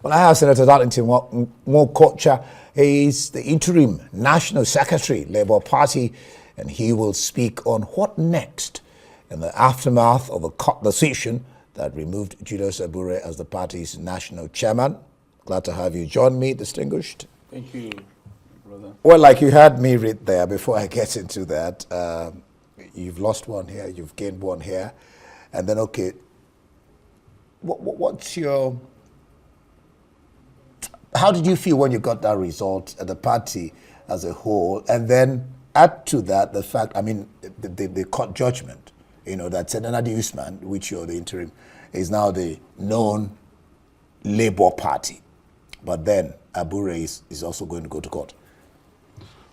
Well, I have Senator Darlington Nwokocha. He is the interim National Secretary, Labour Party, and he will speak on what next in the aftermath of a court decision that removed Julius Abure as the party's national chairman. Glad to have you join me, distinguished. Thank you, brother. Well, like you had me read there, before I get into that, you've lost one here, you've gained one here, and then, okay, what's your... How did you feel when you got that result at the party as a whole? And then add to that the fact, I mean, the court judgment, that Senadi Usman, which you're the interim, is now the known Labour Party. But then Abure is also going to go to court.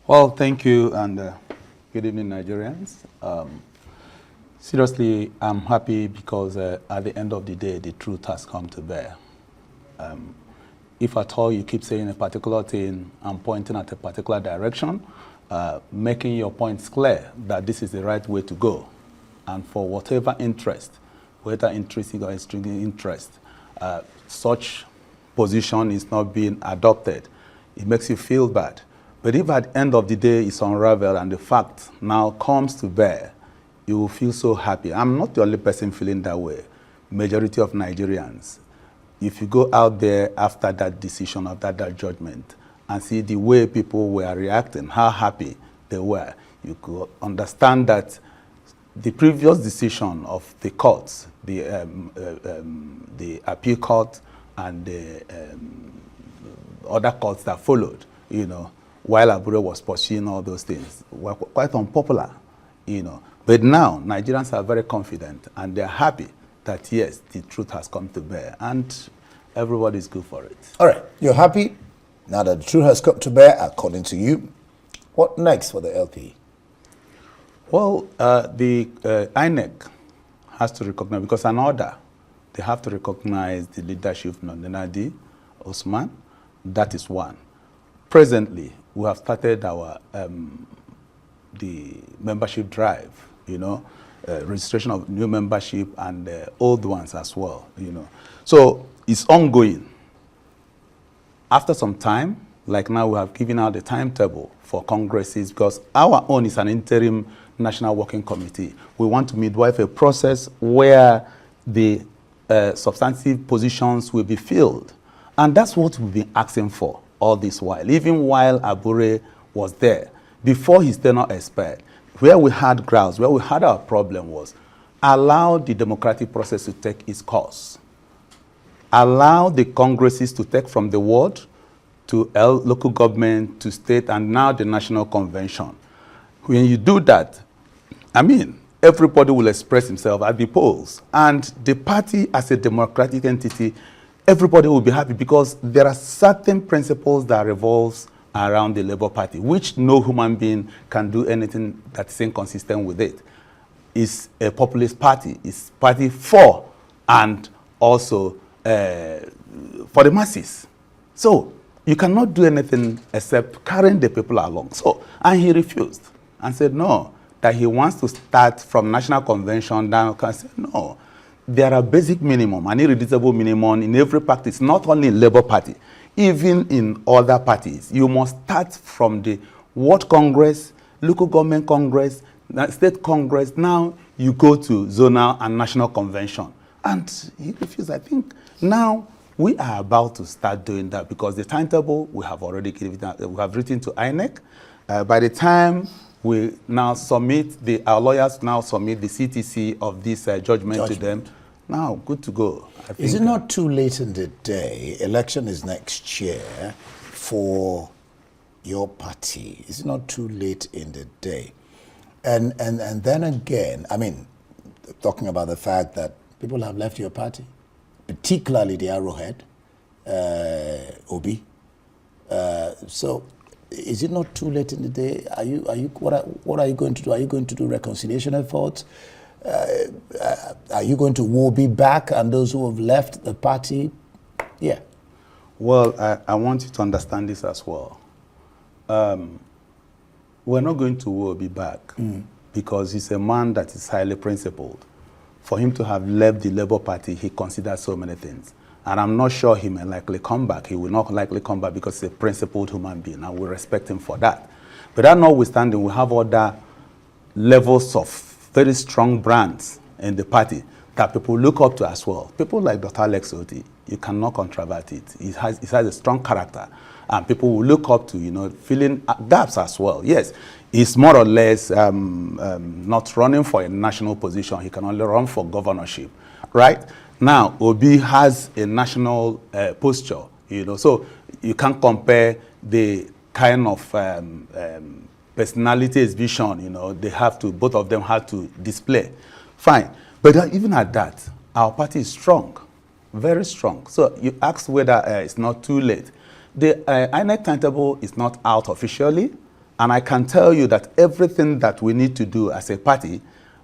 Well, thank you, and good evening, Nigerians. Seriously, I'm happy because at the end of the day, the truth has come to bear. If at all you keep saying a particular thing and pointing at a particular direction, making your points clear that this is the right way to go, and for whatever interest, whether intrinsic or extrinsic interest, such position is not being adopted, it makes you feel bad. But if at the end of the day it's unraveled and the fact now comes to bear, you will feel so happy. I'm not the only person feeling that way. Majority of Nigerians, if you go out there after that decision, after that judgment, and see the way people were reacting, how happy they were, you could understand that the previous decision of the courts, the appeal court and the other courts that followed, while Abure was pursuing all those things, were quite unpopular, But now, Nigerians are very confident, and they're happy that, yes, the truth has come to bear, and everybody's good for it. All right, you're happy? Now that the truth has come to bear, according to you, what next for the LP? Well, the INEC has to recognize, because an order, they have to recognize the leadership of Nadi Usman. That is one. Presently, we have started our the membership drive, registration of new membership and old ones as well, So it's ongoing. After some time, like now we have given out the timetable for congresses, because our own is an interim National Working Committee. We want to midwife a process where the substantive positions will be filled. And that's what we've been asking for all this while, even while Abure was there. Before his tenure expired, where we had grounds, where we had our problem was, allow the democratic process to take its course. Allow the congresses to take from the ward to local government, to state, and now the national convention. When you do that, everybody will express himself at the polls. And the party as a democratic entity, everybody will be happy, because there are certain principles that revolves around the Labour Party, which no human being can do anything that's inconsistent with it. It's a populist party. It's party for and also for the masses. So you cannot do anything except carrying the people along. And he refused and said no, that he wants to start from national convention down. I said no. There are basic minimum, an irreducible minimum in every party. It's not only in Labour Party, even in other parties. You must start from the World Congress, local government Congress, state Congress. Now you go to zonal and national convention. And he refused. I think now we are about to start doing that, because the timetable we have already given, we have written to INEC. By the time we now submit, our lawyers now submit the CTC of this judgment to them. Now, good to go. Is it not too late in the day? Election is next year for your party. Is it not too late in the day? And then again, talking about the fact that people have left your party, particularly the Arrowhead, Obi. So, is it not too late in the day? What are you going to do? Are you going to do reconciliation efforts? Are you going to woe be back and those who have left the party? Yeah. Well, I want you to understand this as well. We're not going to woe be back because he's a man that is highly principled. For him to have left the Labour Party, he considers so many things. And I'm not sure he may likely come back. He will not likely come back because he's a principled human being, and we respect him for that. But that notwithstanding, we have other levels of very strong brands in the party that people look up to as well. People like Dr. Alex Oti, you cannot controvert it. He has a strong character, and people will look up to, filling gaps as well. Yes, he's more or less not running for a national position. He can only run for governorship, right? Now, Obi has a national posture, so you can't compare the kind of personality exhibition, both of them have to display. Fine. But even at that, our party is strong, very strong. So you asked whether it's not too late. The INEC timetable is not out officially, and I can tell you that everything that we need to do as a party,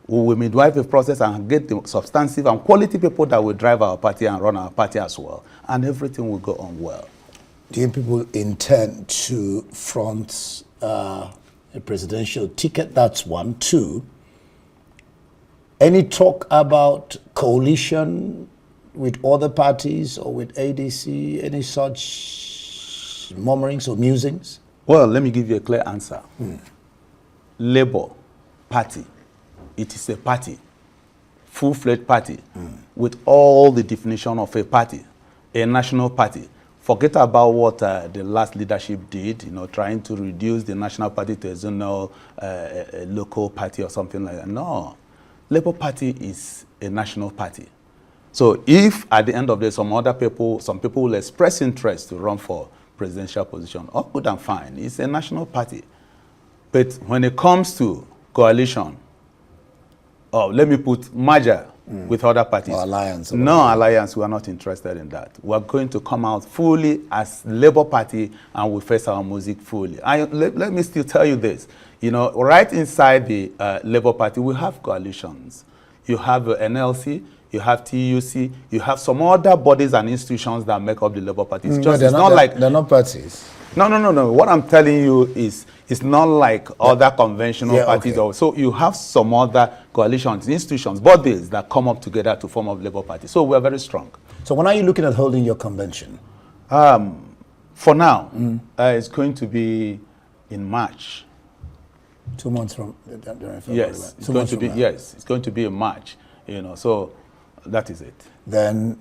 we will midwife the process and get the substantive and quality people that will drive our party and run our party as well, and everything will go on well. Do you people intend to front a presidential ticket? That's one. Two, any talk about coalition with other parties or with ADC, any such murmurings or musings? Well, let me give you a clear answer. Labour Party, it is a party, full-fledged party, with all the definition of a party, a national party. Forget about what the last leadership did, trying to reduce the national party to a zonal, a local party or something like that. No. Labour Party is a national party. So if at the end of the day some people will express interest to run for presidential position, all good and fine. It's a national party. But when it comes to coalition, let me put merger with other parties. Or alliance. No alliance, we are not interested in that. We are going to come out fully as Labour Party and we face our music fully. Let me still tell you this. Right inside the Labour Party, we have coalitions. You have NLC, you have TUC, you have some other bodies and institutions that make up the Labour Party. It's they're not parties. No. What I'm telling you is it's not like other conventional parties. Okay. So you have some other coalitions, institutions, bodies that come up together to form a Labour Party. So we're very strong. So when are you looking at holding your convention? For now, it's going to be in March. 2 months from yes, it's going to be it's going to be in March. So that is it. Then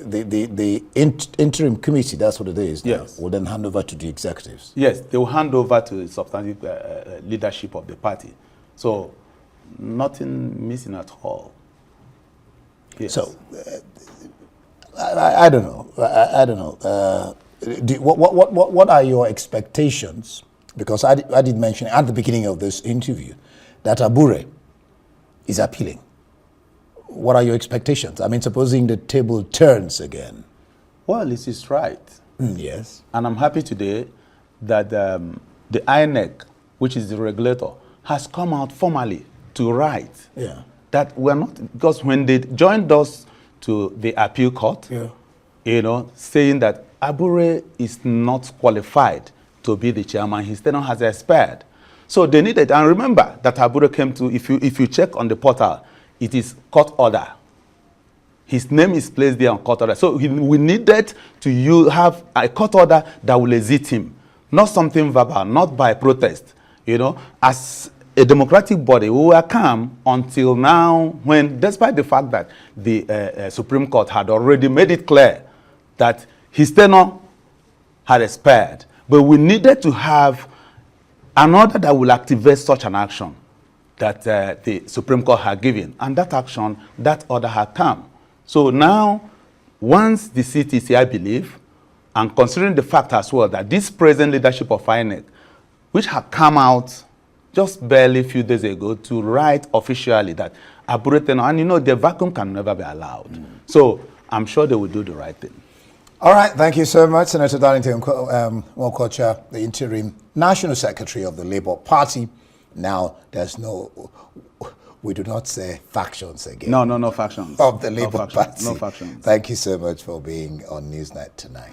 the interim committee, that's what it is now, yes, will then hand over to the executives. Yes, they will hand over to the substantive leadership of the party. So nothing missing at all. Yes. So I don't know. I don't know. What are your expectations? Because I did mention at the beginning of this interview that Abure is appealing. What are your expectations? I mean, supposing the table turns again. Well, it is right. Yes. And I'm happy today that the INEC, which is the regulator, has come out formally to write that we're not, because when they joined us to the appeal court, saying that Abure is not qualified to be the chairman, his tenure has expired. So they needed, and remember that Abure came to, if you check on the portal, it is court order. His name is placed there on court order. So we needed to have a court order that will exit him, not something verbal, not by protest. As a democratic body, we were calm until now when, despite the fact that the Supreme Court had already made it clear that his tenure had expired. But we needed to have an order that will activate such an action that the Supreme Court had given. And that action, that order had come. So now, once the CTC, I believe, and considering the fact as well that this present leadership of INEC, which had come out just barely a few days ago to write officially that Abure tenure, and the vacuum can never be allowed. So I'm sure they will do the right thing. All right, thank you so much, Senator Darlington Nwokocha, the interim National Secretary of the Labour Party. Now, we do not say factions again. No factions. Of the Labour Party. No factions. Thank you so much for being on Newsnight tonight.